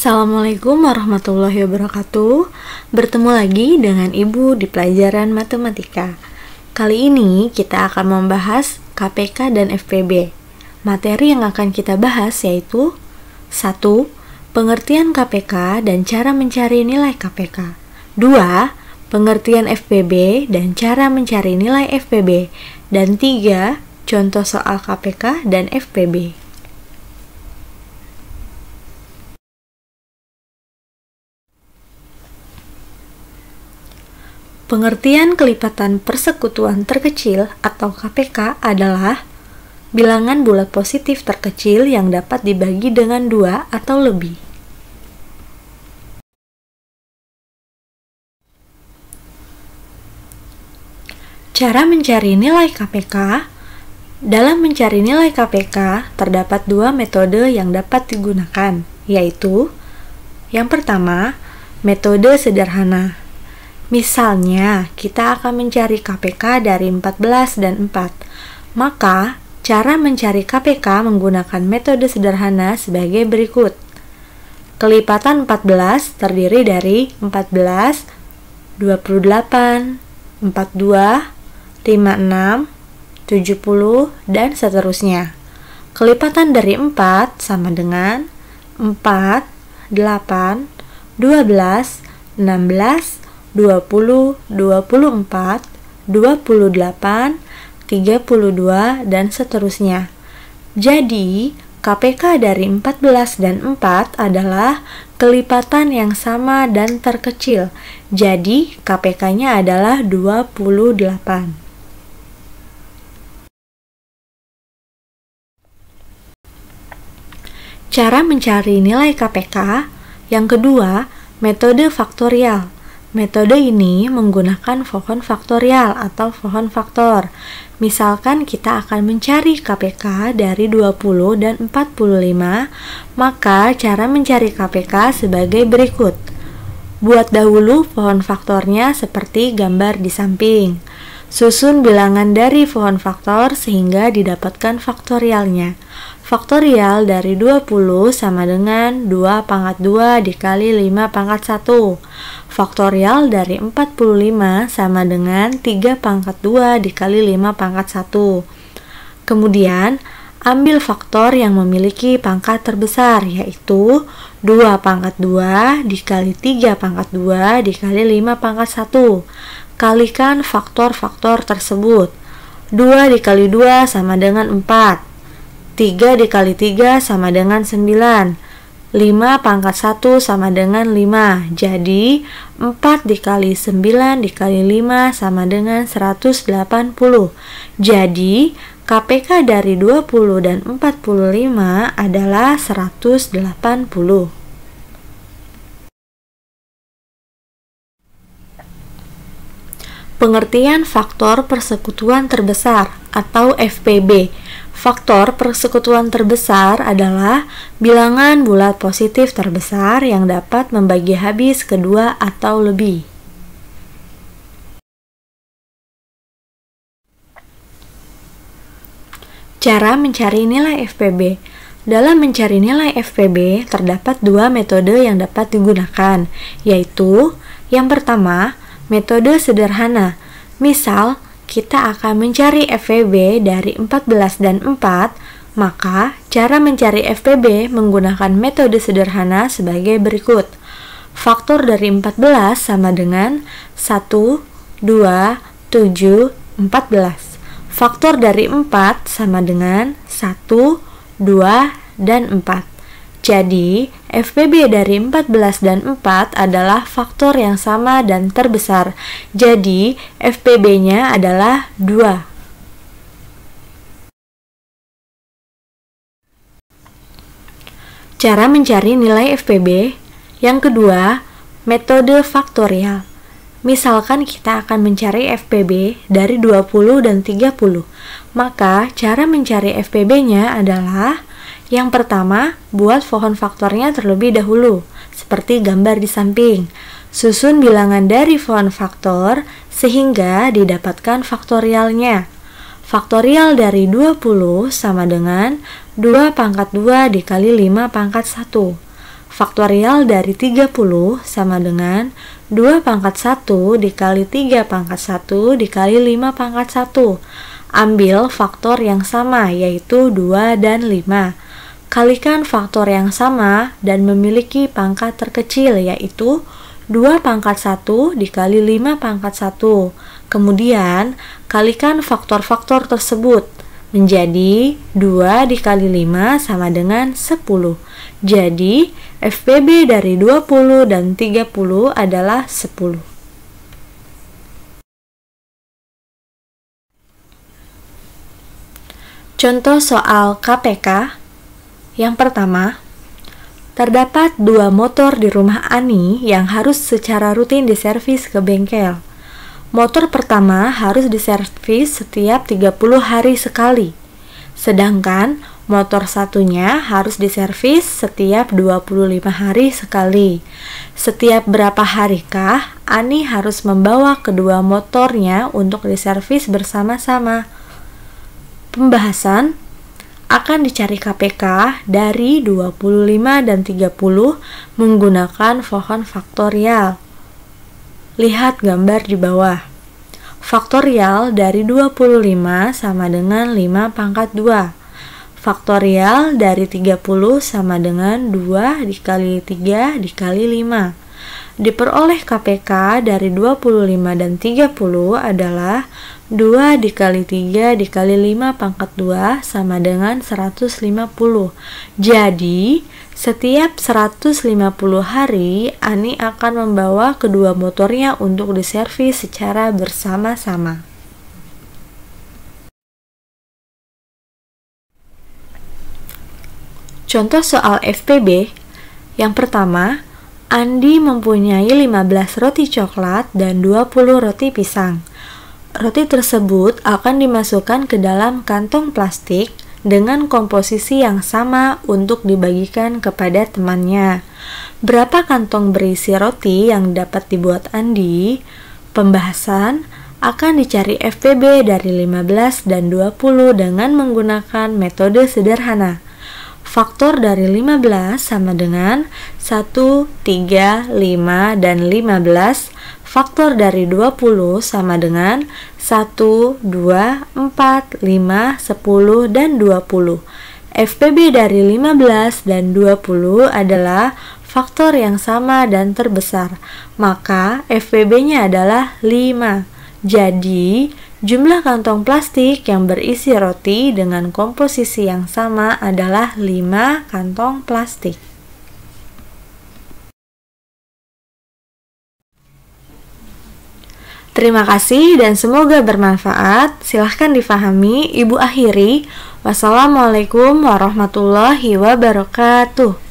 Assalamualaikum warahmatullahi wabarakatuh. Bertemu lagi dengan Ibu di pelajaran matematika. Kali ini kita akan membahas KPK dan FPB. Materi yang akan kita bahas yaitu 1. Pengertian KPK dan cara mencari nilai KPK. 2. Pengertian FPB dan cara mencari nilai FPB. Dan 3. Contoh soal KPK dan FPB. Pengertian kelipatan persekutuan terkecil atau KPK adalah bilangan bulat positif terkecil yang dapat dibagi dengan 2 atau lebih. Cara mencari nilai KPK. Dalam mencari nilai KPK, terdapat 2 metode yang dapat digunakan, yaitu yang pertama, metode sederhana. Misalnya, kita akan mencari KPK dari 14 dan 4. Maka, cara mencari KPK menggunakan metode sederhana sebagai berikut. Kelipatan 14 terdiri dari 14, 28, 42, 56, 70, dan seterusnya. Kelipatan dari 4 sama dengan 4, 8, 12, 16, 20, 24, 28, 32, dan seterusnya. Jadi, KPK dari 14 dan 4 adalah kelipatan yang sama dan terkecil. Jadi, KPK-nya adalah 28. Cara mencari nilai KPK. Yang kedua, metode faktorial. Metode ini menggunakan pohon faktorial atau pohon faktor. Misalkan kita akan mencari KPK dari 20 dan 45, maka cara mencari KPK sebagai berikut. Buat dahulu pohon faktornya seperti gambar di samping. Susun bilangan dari pohon faktor sehingga didapatkan faktorialnya. Faktorial dari 20 sama dengan 2 pangkat 2 dikali 5 pangkat 1. Faktorial dari 45 sama dengan 3 pangkat 2 dikali 5 pangkat 1. Kemudian, ambil faktor yang memiliki pangkat terbesar, yaitu 2 pangkat 2 dikali 3 pangkat 2 dikali 5 pangkat 1. Kalikan faktor-faktor tersebut. 2 dikali 2 sama dengan 4. 3 dikali 3 sama dengan 9. 5 pangkat 1 sama dengan 5. Jadi, 4 dikali 9 dikali 5 sama dengan 180. Jadi, KPK dari 20 dan 45 adalah 180. Pengertian faktor persekutuan terbesar atau FPB. Faktor persekutuan terbesar adalah bilangan bulat positif terbesar yang dapat membagi habis kedua atau lebih. Cara mencari nilai FPB. Dalam mencari nilai FPB, terdapat 2 metode yang dapat digunakan, yaitu yang pertama, metode sederhana. Misal, kita akan mencari FPB dari 14 dan 4, maka cara mencari FPB menggunakan metode sederhana sebagai berikut. Faktor dari 14 sama dengan 1, 2, 7, 14. Faktor dari 4 sama dengan 1, 2, dan 4. Jadi, FPB dari 14 dan 4 adalah faktor yang sama dan terbesar. Jadi, FPB-nya adalah 2. Cara mencari nilai FPB. Yang kedua, metode faktorial. Misalkan kita akan mencari FPB dari 20 dan 30. Maka, cara mencari FPB-nya adalah yang pertama, buat pohon faktornya terlebih dahulu, seperti gambar di samping. Susun bilangan dari pohon faktor sehingga didapatkan faktorialnya. Faktorial dari 20 sama dengan 2 pangkat 2 dikali 5 pangkat 1. Faktorial dari 30 sama dengan 2 pangkat 1 dikali 3 pangkat 1 dikali 5 pangkat 1. Ambil faktor yang sama, yaitu 2 dan 5. Kalikan faktor yang sama dan memiliki pangkat terkecil, yaitu 2 pangkat 1 dikali 5 pangkat 1. Kemudian, kalikan faktor-faktor tersebut menjadi 2 dikali 5 sama dengan 10. Jadi, FPB dari 20 dan 30 adalah 10. Contoh soal KPK. Yang pertama, terdapat 2 motor di rumah Ani yang harus secara rutin diservis ke bengkel. Motor pertama harus diservis setiap 30 hari sekali, sedangkan motor satunya harus diservis setiap 25 hari sekali. Setiap berapa harikah Ani harus membawa kedua motornya untuk diservis bersama-sama? Pembahasan akan dicari KPK dari 25 dan 30 menggunakan pohon faktorial. Lihat gambar di bawah. Faktorial dari 25 sama dengan 5 pangkat 2. Faktorial dari 30 sama dengan 2 dikali 3 dikali 5. Diperoleh KPK dari 25 dan 30 adalah 2 dikali 3 dikali 5 pangkat 2 sama dengan 150. Jadi, setiap 150 hari, Ani akan membawa kedua motornya untuk diservis secara bersama-sama. Contoh soal FPB. Yang pertama, Andi mempunyai 15 roti coklat dan 20 roti pisang. Roti tersebut akan dimasukkan ke dalam kantong plastik dengan komposisi yang sama untuk dibagikan kepada temannya. Berapa kantong berisi roti yang dapat dibuat Andi? Pembahasan akan dicari FPB dari 15 dan 20 dengan menggunakan metode sederhana. Faktor dari 15 sama dengan 1, 3, 5, dan 15. Faktor dari 20 sama dengan 1, 2, 4, 5, 10, dan 20. FPB dari 15 dan 20 adalah faktor yang sama dan terbesar, maka FPB-nya adalah 5. Jadi, jumlah kantong plastik yang berisi roti dengan komposisi yang sama adalah 5 kantong plastik. Terima kasih dan semoga bermanfaat. Silahkan difahami. Ibu akhiri. Wassalamualaikum warahmatullahi wabarakatuh.